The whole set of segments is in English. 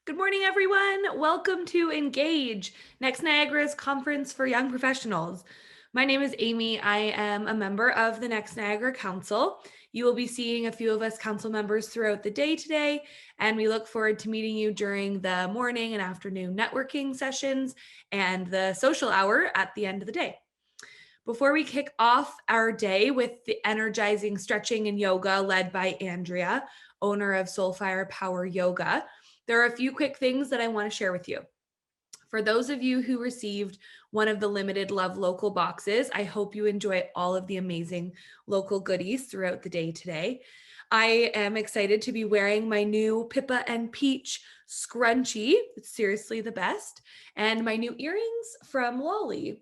Good morning, everyone. Welcome to Engage, Next Niagara's conference for young professionals. My name is Amy. I am a member of the Next Niagara Council. You will be seeing a few of us council members throughout the day today, and we look forward to meeting you during the morning and afternoon networking sessions and the social hour at the end of the day. Before we kick off our day with the energizing stretching and yoga led by Andrea, owner of Soulfire Power Yoga, there are a few quick things that I want to share with you. For those of you who received one of the limited Love Local boxes, I hope you enjoy all of the amazing local goodies throughout the day today. I am excited to be wearing my new Pippa and Peach scrunchie. It's seriously the best. And my new earrings from Lolly.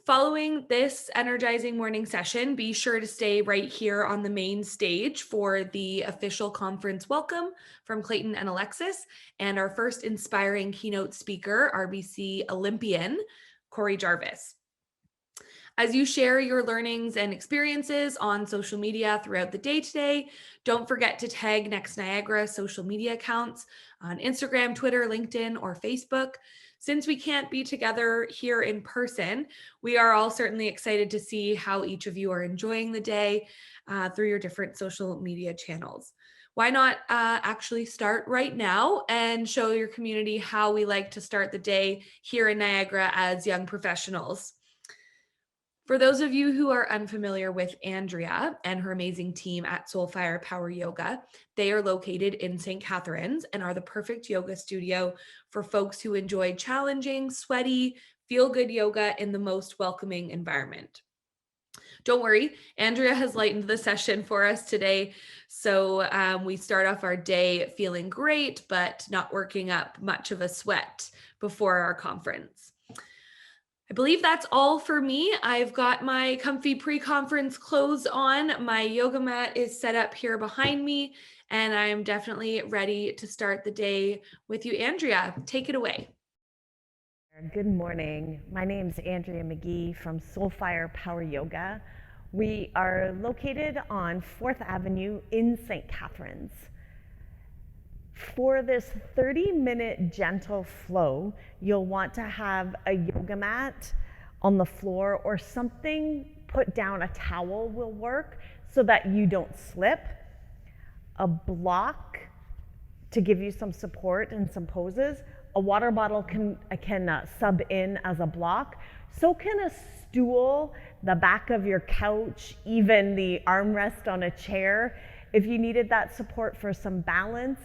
Following this energizing morning session, be sure to stay right here on the main stage for the official conference welcome from Clayton and Alexis and our first inspiring keynote speaker, RBC Olympian, Corey Jarvis. As you share your learnings and experiences on social media throughout the day today, don't forget to tag Next Niagara social media accounts on Instagram, Twitter, LinkedIn, or Facebook. Since we can't be together here in person, we are all certainly excited to see how each of you are enjoying the day through your different social media channels. Why not actually start right now and show your community how we like to start the day here in Niagara as young professionals? For those of you who are unfamiliar with Andrea and her amazing team at Soulfire Power Yoga, they are located in St. Catharines and are the perfect yoga studio for folks who enjoy challenging, sweaty, feel-good yoga in the most welcoming environment. Don't worry, Andrea has lightened the session for us today, so we start off our day feeling great, but not working up much of a sweat before our conference. I believe that's all for me. I've got my comfy pre-conference clothes on. My yoga mat is set up here behind me, and I'm definitely ready to start the day with you, Andrea. Take it away. Good morning. My name is Andrea McGee from Soulfire Power Yoga. We are located on 4th Avenue in St. Catharines. For this 30-minute gentle flow, you'll want to have a yoga mat on the floor or something put down. A towel will work so that you don't slip. A block to give you some support and some poses. A water bottle can sub in as a block. So can a stool, the back of your couch, even the armrest on a chair. If you needed that support for some balance,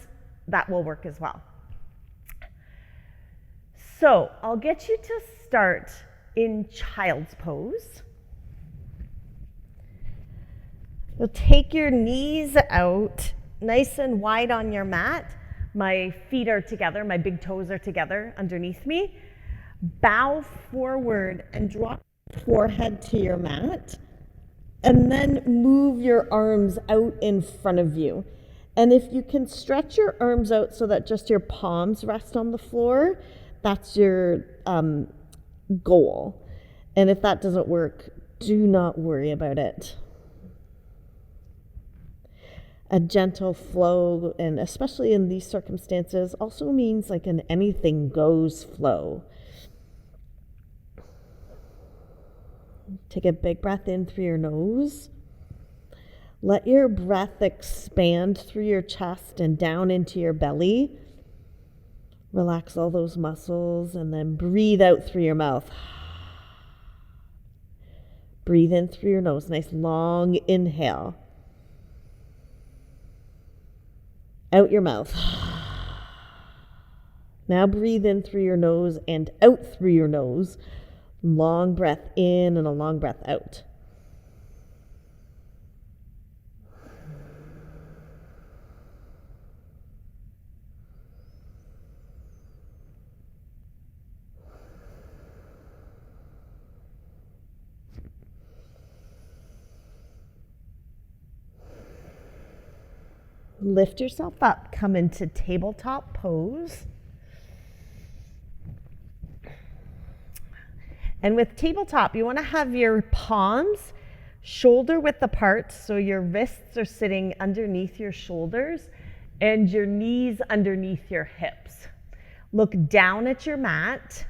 that will work as well. So I'll get you to start in child's pose. You'll take your knees out nice and wide on your mat. My feet are together, my big toes are together underneath me. Bow forward and drop your forehead to your mat. And then move your arms out in front of you. And if you can stretch your arms out so that just your palms rest on the floor, that's your goal. And if that doesn't work, do not worry about it. A gentle flow, and especially in these circumstances, also means like an anything goes flow. Take a big breath in through your nose. Let your breath expand through your chest and down into your belly. Relax all those muscles and then breathe out through your mouth. Breathe in through your nose. Nice long inhale. Out your mouth. Now breathe in through your nose and out through your nose. Long breath in and a long breath out. Lift yourself up, come into tabletop pose. And with tabletop, you want to have your palms shoulder width apart, so your wrists are sitting underneath your shoulders, and your knees underneath your hips. Look down at your mat.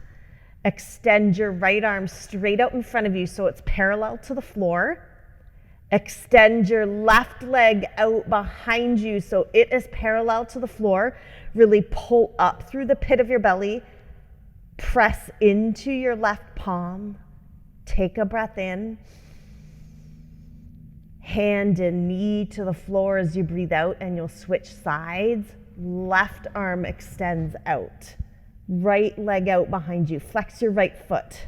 Extend your right arm straight out in front of you so it's parallel to the floor. Extend your left leg out behind you so it is parallel to the floor. Really pull up through the pit of your belly. Press into your left palm. Take a breath in. Hand and knee to the floor as you breathe out, and you'll switch sides. Left arm extends out. Right leg out behind you. Flex your right foot.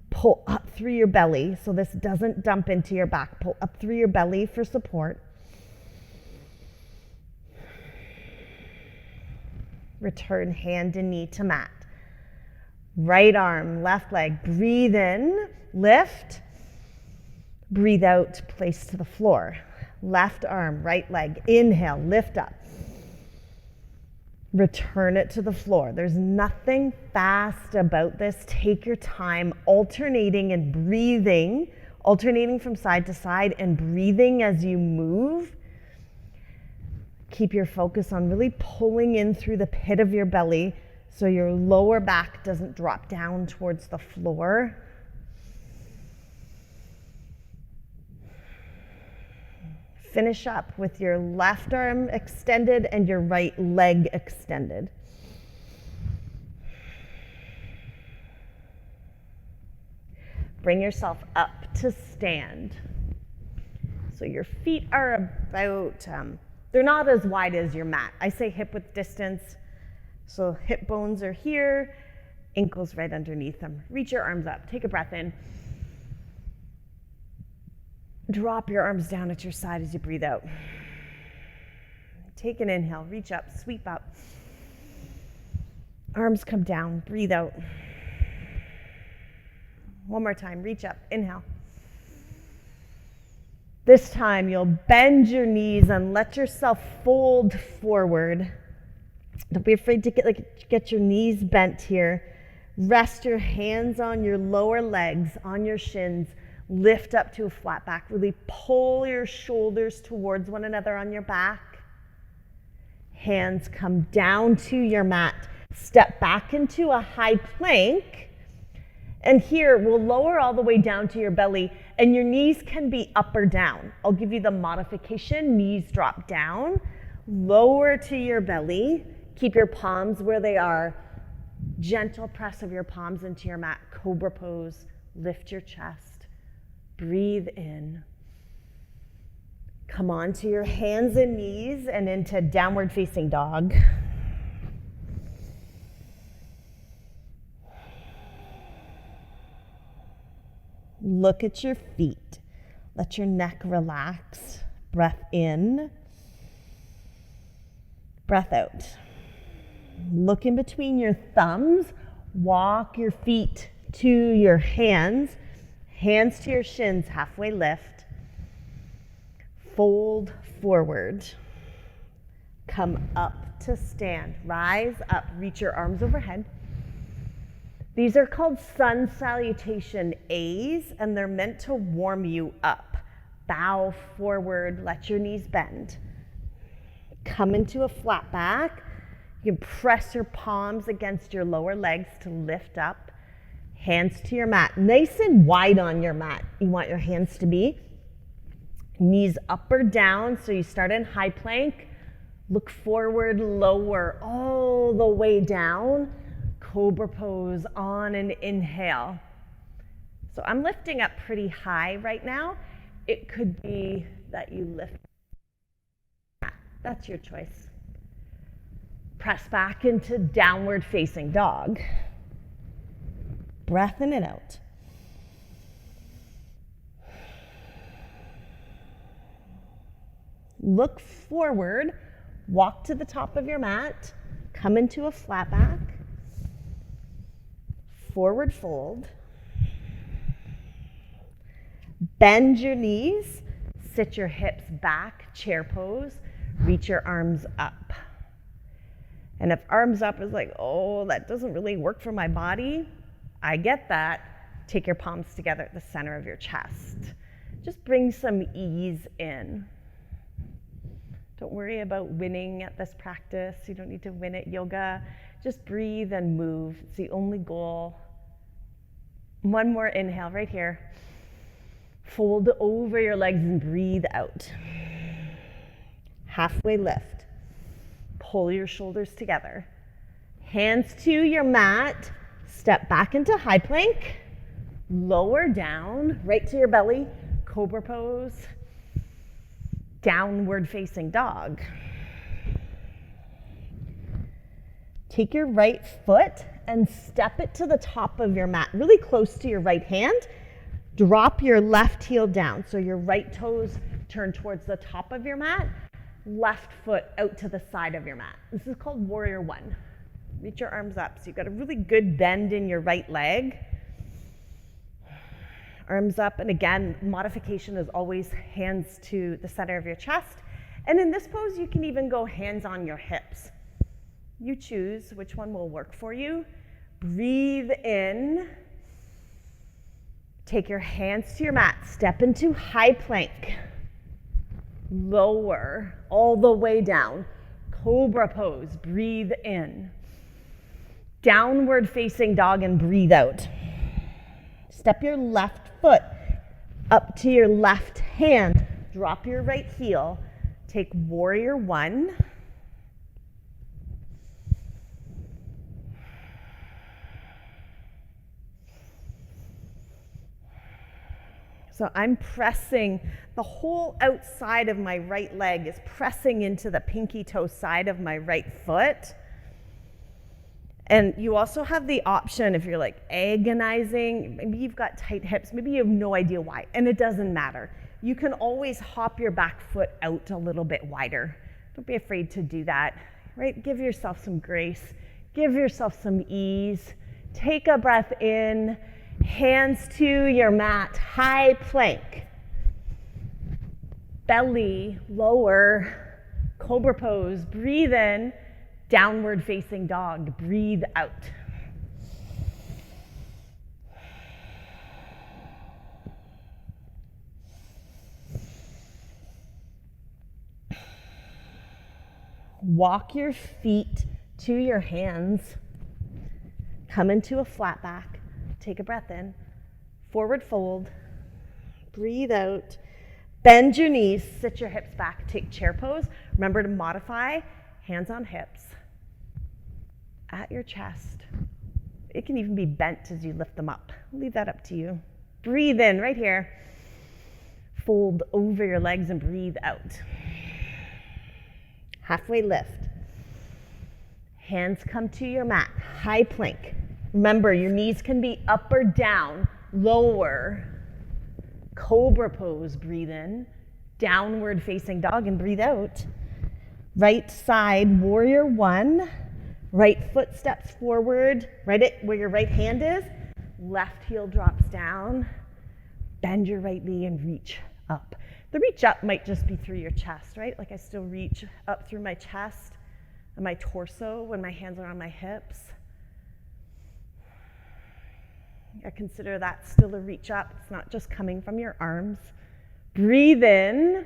Pull up through your belly so this doesn't dump into your back. Pull up through your belly for support. Return hand and knee to mat. Right arm, left leg. Breathe in, lift. Breathe out, place to the floor. Left arm, right leg. Inhale, lift up. Return it to the floor. There's nothing fast about this. Take your time alternating and breathing, alternating from side to side and breathing as you move. Keep your focus on really pulling in through the pit of your belly so your lower back doesn't drop down towards the floor. Finish up with your left arm extended and your right leg extended. Bring yourself up to stand. So your feet are about, they're not as wide as your mat. I say hip width distance. So hip bones are here, ankles right underneath them. Reach your arms up, take a breath in. Drop your arms down at your side as you breathe out. Take an inhale, reach up, sweep up. Arms come down, breathe out. One more time, reach up, inhale. This time you'll bend your knees and let yourself fold forward. Don't be afraid to get your knees bent here. Rest your hands on your lower legs, on your shins. Lift up to a flat back. Really pull your shoulders towards one another on your back. Hands come down to your mat. Step back into a high plank. And here we'll lower all the way down to your belly, and your knees can be up or down. I'll give you the modification. Knees drop down. Lower to your belly. Keep your palms where they are. Gentle press of your palms into your mat. Cobra pose. Lift your chest. Breathe in. Come onto your hands and knees and into downward facing dog. Look at your feet. Let your neck relax. Breath in. Breath out. Look in between your thumbs. Walk your feet to your hands. Hands to your shins, halfway lift. Fold forward. Come up to stand. Rise up, reach your arms overhead. These are called sun salutation A's, and they're meant to warm you up. Bow forward, let your knees bend. Come into a flat back. You can press your palms against your lower legs to lift up. Hands to your mat, nice and wide on your mat. You want your hands to be. Knees up or down, so you start in high plank. Look forward, lower all the way down. Cobra pose on an inhale. So I'm lifting up pretty high right now. It could be that you lift. That's your choice. Press back into downward facing dog. Breath in and out. Look forward, walk to the top of your mat, come into a flat back, forward fold, bend your knees, sit your hips back, chair pose, reach your arms up. And if arms up is like, oh, that doesn't really work for my body, I get that. Take your palms together at the center of your chest. Just bring some ease in. Don't worry about winning at this practice. You don't need to win at yoga. Just breathe and move. It's the only goal. One more inhale right here. Fold over your legs and breathe out. Halfway lift. Pull your shoulders together. Hands to your mat. Step back into high plank. Lower down, right to your belly. Cobra pose. Downward facing dog. Take your right foot and step it to the top of your mat, really close to your right hand. Drop your left heel down, so your right toes turn towards the top of your mat, left foot out to the side of your mat. This is called Warrior One. Reach your arms up, so you've got a really good bend in your right leg. Arms up, and again, modification is always hands to the center of your chest. And in this pose, you can even go hands on your hips. You choose which one will work for you. Breathe in. Take your hands to your mat. Step into high plank. Lower all the way down. Cobra pose. Breathe in. Downward facing dog and breathe out. Step your left foot up to your left hand. Drop your right heel. Take Warrior One. So I'm pressing, the whole outside of my right leg is pressing into the pinky toe side of my right foot. And you also have the option, if you're like agonizing, maybe you've got tight hips, maybe you have no idea why, and it doesn't matter. You can always hop your back foot out a little bit wider. Don't be afraid to do that, right? Give yourself some grace. Give yourself some ease. Take a breath in. Hands to your mat, high plank. Belly lower, cobra pose. Breathe in, downward facing dog. Breathe out. Walk your feet to your hands. Come into a flat back. Take a breath in, forward fold, breathe out, bend your knees, sit your hips back, take chair pose. Remember to modify, hands on hips, at your chest. It can even be bent as you lift them up. Leave that up to you. Breathe in right here, fold over your legs and breathe out. Halfway lift. Hands come to your mat, high plank. Remember, your knees can be up or down, lower. Cobra pose, breathe in. Downward facing dog and breathe out. Right side, Warrior One. Right foot steps forward, right at where your right hand is. Left heel drops down. Bend your right knee and reach up. The reach up might just be through your chest, right? Like I still reach up through my chest and my torso when my hands are on my hips. I consider that still a reach up. It's not just coming from your arms. Breathe in.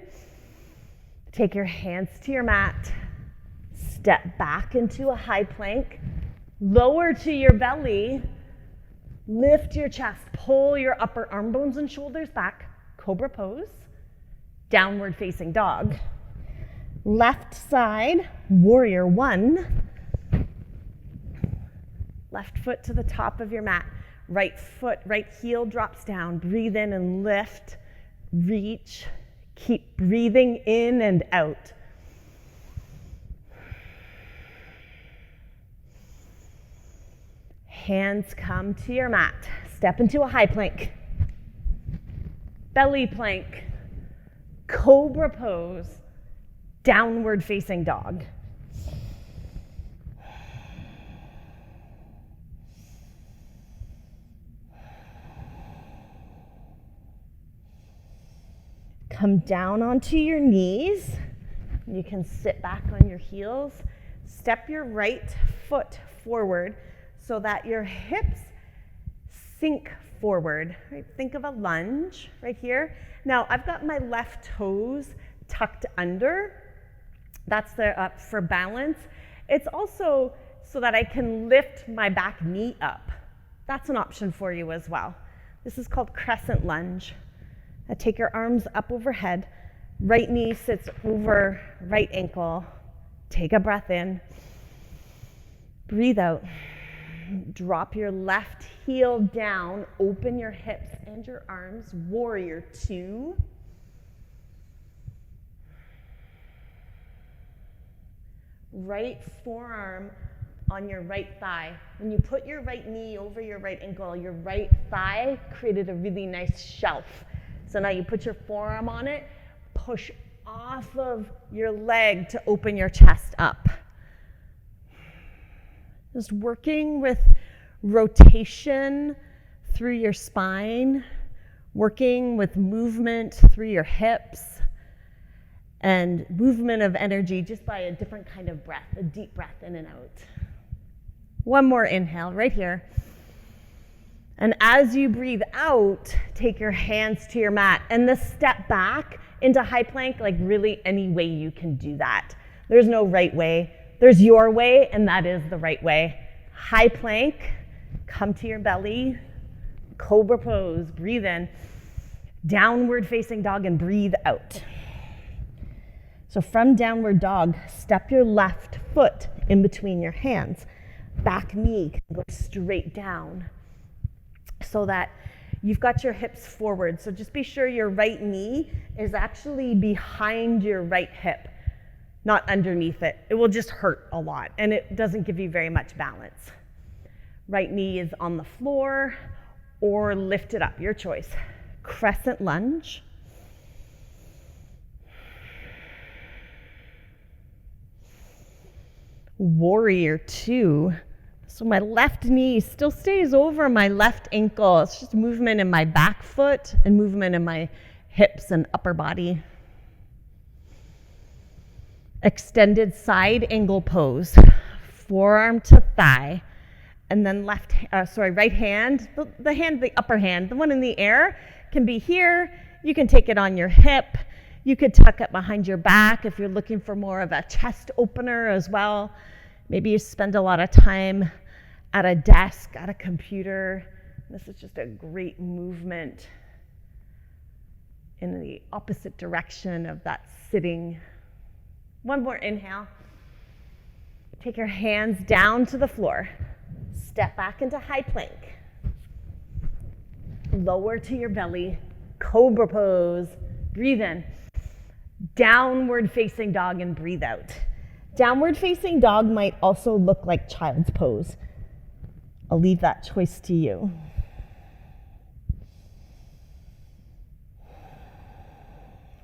Take your hands to your mat. Step back into a high plank. Lower to your belly. Lift your chest. Pull your upper arm bones and shoulders back. Cobra pose. Downward facing dog. Left side, Warrior One. Left foot to the top of your mat. Right foot, right heel drops down. Breathe in and lift, reach. Keep breathing in and out. Hands come to your mat. Step into a high plank. Belly plank. Cobra pose. Downward facing dog. Come down onto your knees. You can sit back on your heels. Step your right foot forward so that your hips sink forward. Right? Think of a lunge right here. Now, I've got my left toes tucked under. That's for balance. It's also so that I can lift my back knee up. That's an option for you as well. This is called crescent lunge. Take your arms up overhead. Right knee sits over right ankle. Take a breath in. Breathe out. Drop your left heel down. Open your hips and your arms. Warrior two. Right forearm on your right thigh. When you put your right knee over your right ankle, your right thigh created a really nice shelf. So now you put your forearm on it, push off of your leg to open your chest up. Just working with rotation through your spine, working with movement through your hips, and movement of energy just by a different kind of breath, a deep breath in and out. One more inhale right here. And as you breathe out, take your hands to your mat and then step back into high plank, like really any way you can do that. There's no right way. There's your way, and that is the right way. High plank, come to your belly, cobra pose, breathe in, downward facing dog, and breathe out. So from downward dog, step your left foot in between your hands. Back knee can go straight down so that you've got your hips forward. So just be sure your right knee is actually behind your right hip, not underneath it. It will just hurt a lot, and it doesn't give you very much balance. Right knee is on the floor or lift it up, your choice. Crescent lunge. Warrior two. So my left knee still stays over my left ankle. It's just movement in my back foot and movement in my hips and upper body. Extended side angle pose. Forearm to thigh. And then right hand, the upper hand, the one in the air can be here. You can take it on your hip. You could tuck it behind your back if you're looking for more of a chest opener as well. Maybe you spend a lot of time at a desk, at a computer. This is just a great movement in the opposite direction of that sitting. One more inhale. Take your hands down to the floor. Step back into high plank. Lower to your belly. Cobra pose. Breathe in. Downward facing dog and breathe out. Downward facing dog might also look like child's pose. I'll leave that choice to you.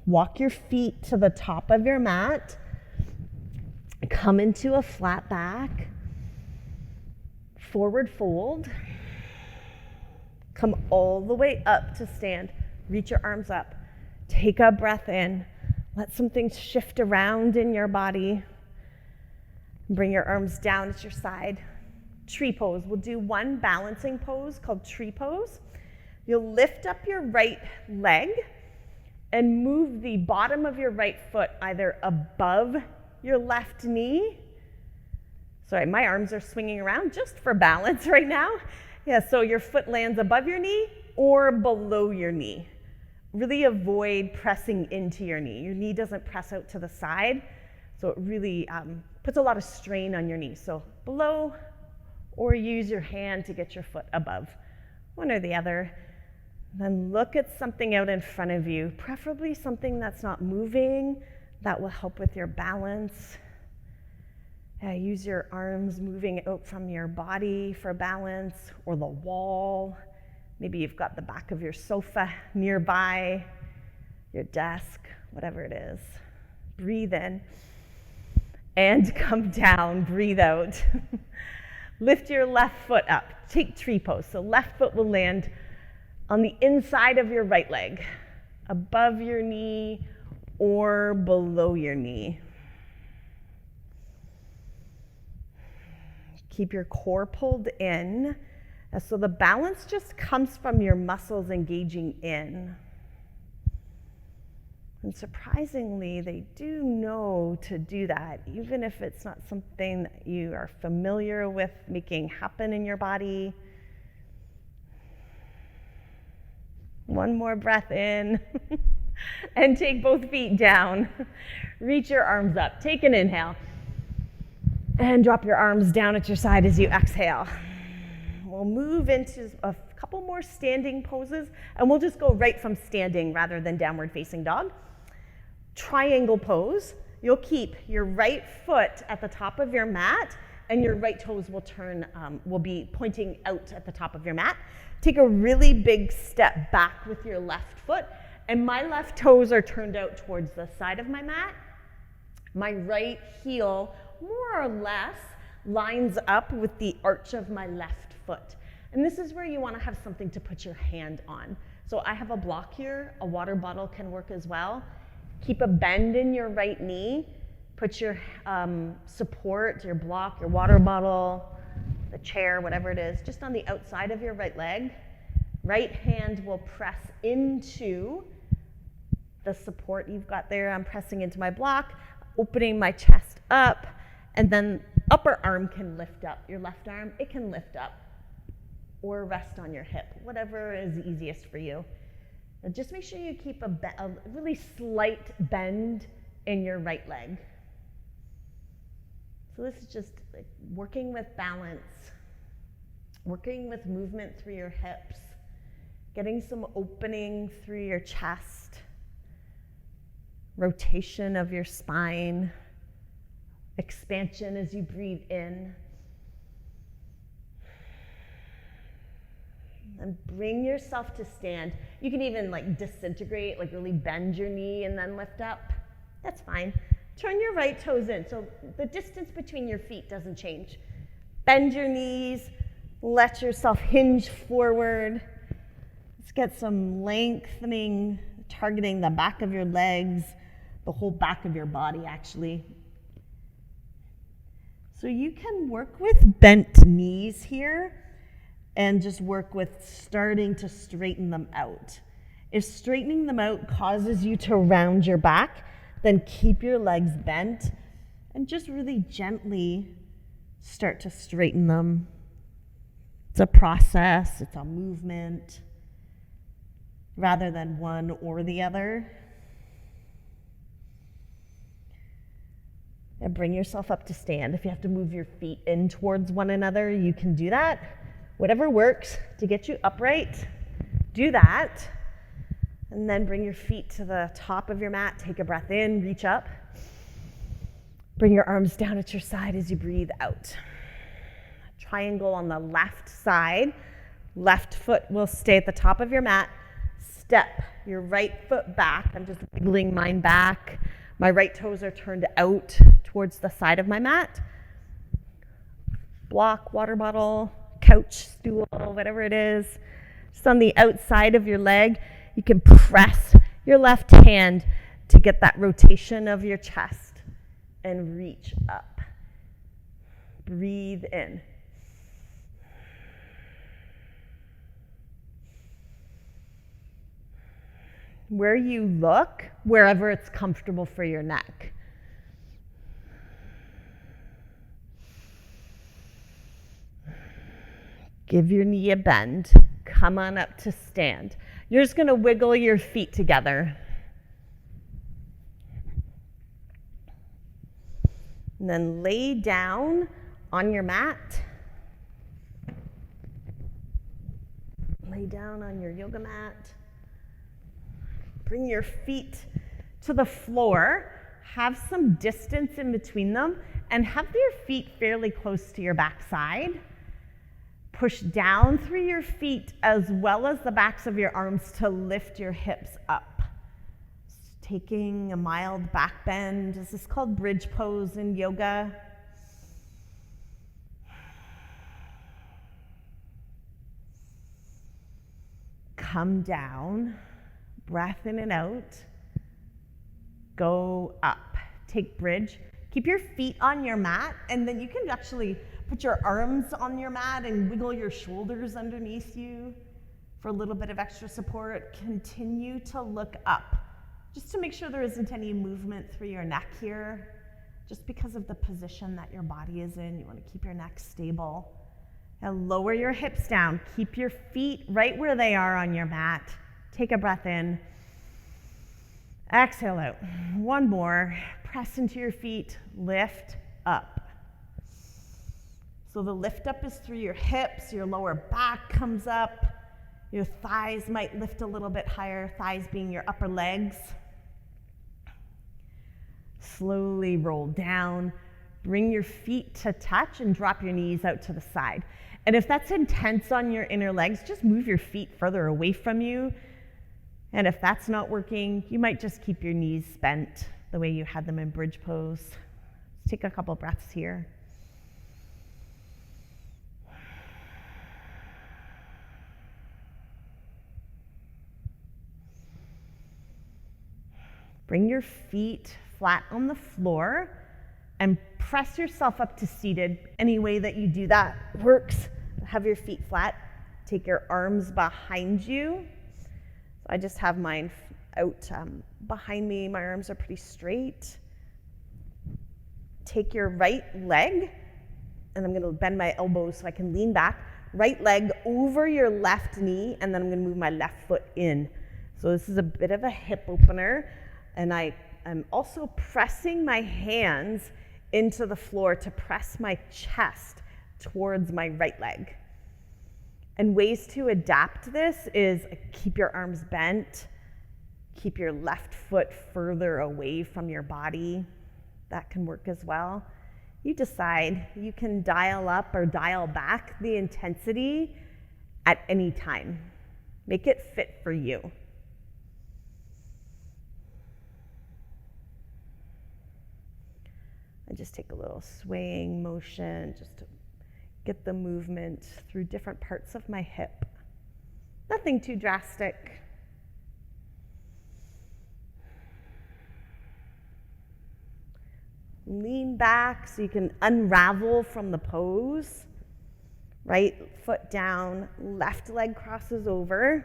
Walk your feet to the top of your mat. Come into a flat back. Forward fold. Come all the way up to stand. Reach your arms up. Take a breath in. Let some things shift around in your body. Bring your arms down at your side. Tree pose. We'll do one balancing pose called tree pose. You'll lift up your right leg and move the bottom of your right foot either above your left knee. Sorry, my arms are swinging around just for balance right now. Yeah, so your foot lands above your knee or below your knee. Really avoid pressing into your knee. Your knee doesn't press out to the side, so it really puts a lot of strain on your knee. So below, or use your hand to get your foot above, one or the other. Then look at something out in front of you, preferably something that's not moving. That will help with your balance. Use your arms moving out from your body for balance, or the wall. Maybe you've got the back of your sofa nearby, your desk, whatever it is. Breathe in and come down, breathe out. Lift your left foot up, take tree pose. So left foot will land on the inside of your right leg, above your knee or below your knee. Keep your core pulled in. So the balance just comes from your muscles engaging in. And surprisingly, they do know to do that, even if it's not something that you are familiar with making happen in your body. One more breath in. And take both feet down. Reach your arms up. Take an inhale. And drop your arms down at your side as you exhale. We'll move into a couple more standing poses, and we'll just go right from standing rather than downward facing dog. Triangle pose. You'll keep your right foot at the top of your mat, and your right toes will be pointing out at the top of your mat. Take a really big step back with your left foot, and my left toes are turned out towards the side of my mat. My right heel, more or less, lines up with the arch of my left foot. And this is where you want to have something to put your hand on. So I have a block here. A water bottle can work as well. Keep a bend in your right knee. Put your support, your block, your water bottle, the chair, whatever it is, just on the outside of your right leg. Right hand will press into the support you've got there. I'm pressing into my block, opening my chest up, and then upper arm can lift up. Your left arm, it can lift up or rest on your hip, whatever is easiest for you. And just make sure you keep a really slight bend in your right leg. So this is just like working with balance, working with movement through your hips, getting some opening through your chest, rotation of your spine, expansion as you breathe in. And bring yourself to stand. You can even like disintegrate, like really bend your knee and then lift up. That's fine. Turn your right toes in so the distance between your feet doesn't change. Bend your knees, let yourself hinge forward. Let's get some lengthening, targeting the back of your legs, the whole back of your body actually. So you can work with bent knees here and just work with starting to straighten them out. If straightening them out causes you to round your back, then keep your legs bent and just really gently start to straighten them. It's a process, it's a movement, rather than one or the other. And bring yourself up to stand. If you have to move your feet in towards one another, you can do that. Whatever works to get you upright, do that. And then bring your feet to the top of your mat. Take a breath in, reach up. Bring your arms down at your side as you breathe out. Triangle on the left side. Left foot will stay at the top of your mat. Step your right foot back. I'm just wiggling mine back. My right toes are turned out towards the side of my mat. Block, water bottle, couch, stool, whatever it is. Just on the outside of your leg, you can press your left hand to get that rotation of your chest and reach up. Breathe in. Where you look, wherever it's comfortable for your neck. Give your knee a bend. Come on up to stand. You're just going to wiggle your feet together. And then lay down on your mat. Lay down on your yoga mat. Bring your feet to the floor. Have some distance in between them and have your feet fairly close to your backside. Push down through your feet as well as the backs of your arms to lift your hips up. Taking a mild back bend. This is called bridge pose in yoga. Come down. Breath in and out. Go up. Take bridge. Keep your feet on your mat, and then you can actually put your arms on your mat and wiggle your shoulders underneath you for a little bit of extra support. Continue to look up. just to make sure there isn't any movement through your neck here. Just because of the position that your body is in, you want to keep your neck stable. And lower your hips down. Keep your feet right where they are on your mat. Take a breath in. Exhale out. One more. Press into your feet. Lift up. So the lift up is through your hips. Your lower back comes up. Your thighs might lift a little bit higher, thighs being your upper legs. Slowly roll down. Bring your feet to touch and drop your knees out to the side. And if that's intense on your inner legs, just move your feet further away from you. And if that's not working, you might just keep your knees bent the way you had them in bridge pose. Let's take a couple breaths here. Bring your feet flat on the floor and press yourself up to seated. Any way that you do that works. Have your feet flat. Take your arms behind you. So I just have mine out behind me. My arms are pretty straight. Take your right leg, and I'm going to bend my elbows so I can lean back. Right leg over your left knee, and then I'm going to move my left foot in. So this is a bit of a hip opener. And I'm also pressing my hands into the floor to press my chest towards my right leg. And ways to adapt this is keep your arms bent, keep your left foot further away from your body. That can work as well. You decide. You can dial up or dial back the intensity at any time. Make it fit for you. And just take a little swaying motion just to get the movement through different parts of my hip. Nothing too drastic. Lean back so you can unravel from the pose. Right foot down, left leg crosses over.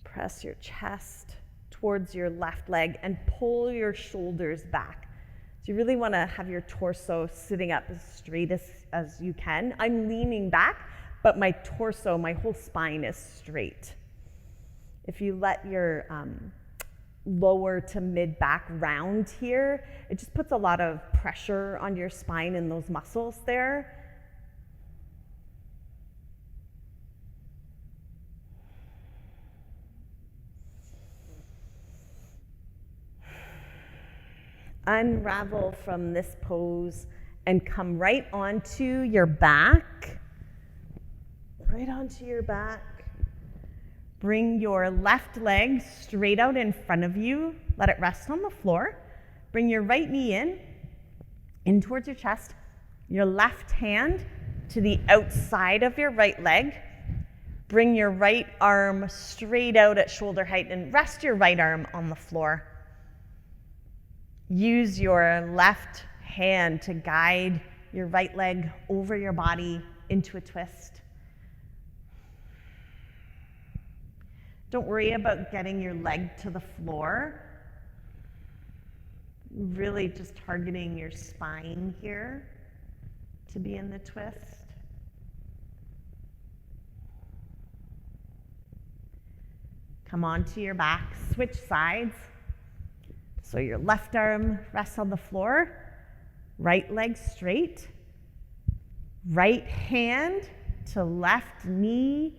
Press your chest towards your left leg and pull your shoulders back. So you really want to have your torso sitting up as straight as you can. I'm leaning back, but my torso, my whole spine is straight. If you let your lower to mid back round here, it just puts a lot of pressure on your spine and those muscles there. Unravel from this pose and come right onto your back. Right onto your back. Bring your left leg straight out in front of you. Let it rest on the floor. Bring your right knee in towards your chest. Your left hand to the outside of your right leg. Bring your right arm straight out at shoulder height and rest your right arm on the floor. Use your left hand to guide your right leg over your body into a twist. Don't worry about getting your leg to the floor. Really just targeting your spine here to be in the twist. Come onto your back, switch sides. So your left arm rests on the floor, right leg straight, right hand to left knee,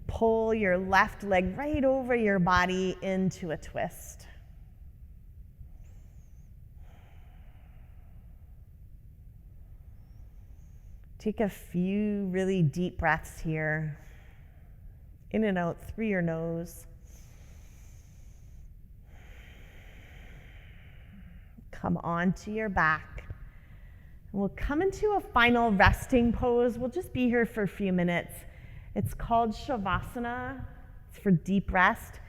pull your left leg right over your body into a twist. Take a few really deep breaths here, in and out through your nose. Come onto your back. And we'll come into a final resting pose. We'll just be here for a few minutes. It's called Shavasana. It's for deep rest.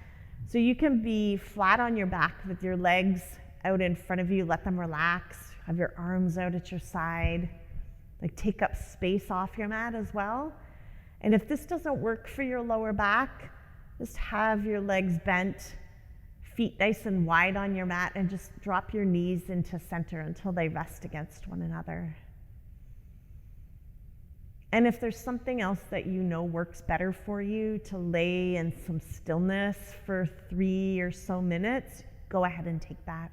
So you can be flat on your back with your legs out in front of you. Let them relax. Have your arms out at your side. Like take up space off your mat as well. And if this doesn't work for your lower back, Just have your legs bent, feet nice and wide on your mat, and just drop your knees into center until they rest against one another. And if there's something else that you know works better for you to lay in some stillness for 3 or so minutes, go ahead and take that.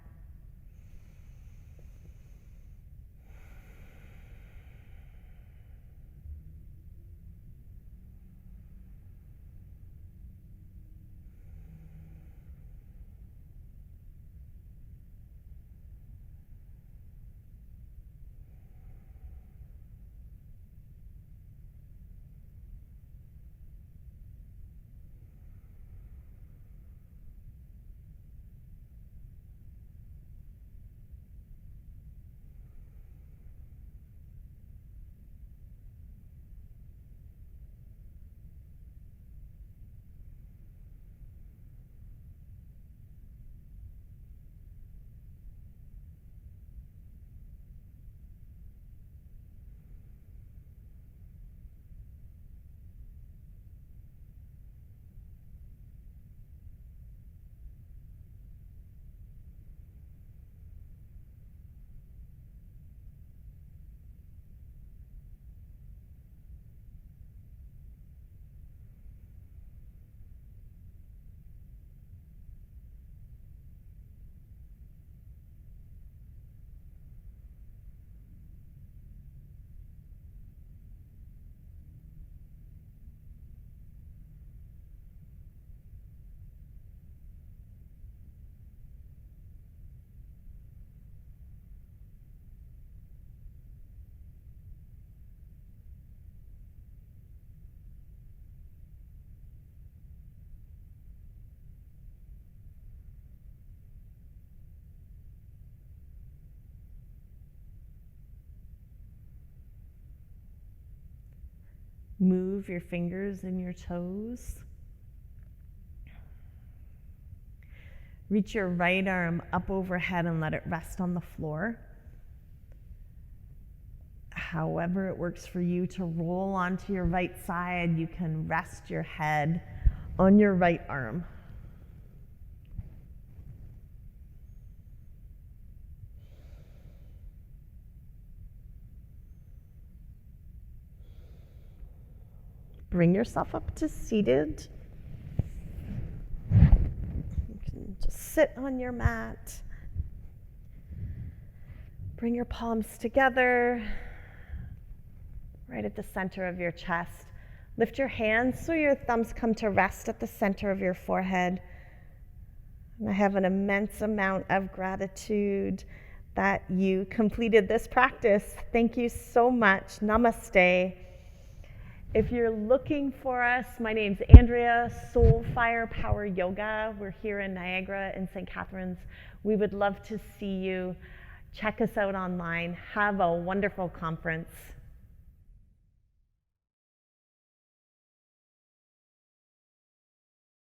Move your fingers and your toes. Reach your right arm up overhead and let it rest on the floor. However it works for you to roll onto your right side, you can rest your head on your right arm. Bring yourself up to seated. You can just sit on your mat. Bring your palms together, right at the center of your chest. Lift your hands so your thumbs come to rest at the center of your forehead. And I have an immense amount of gratitude that you completed this practice. Thank you so much. Namaste. If you're looking for us, my name's Andrea, Soul Fire Power Yoga. We're here in Niagara in St. Catharines. We would love to see you. Check us out online. Have a wonderful conference.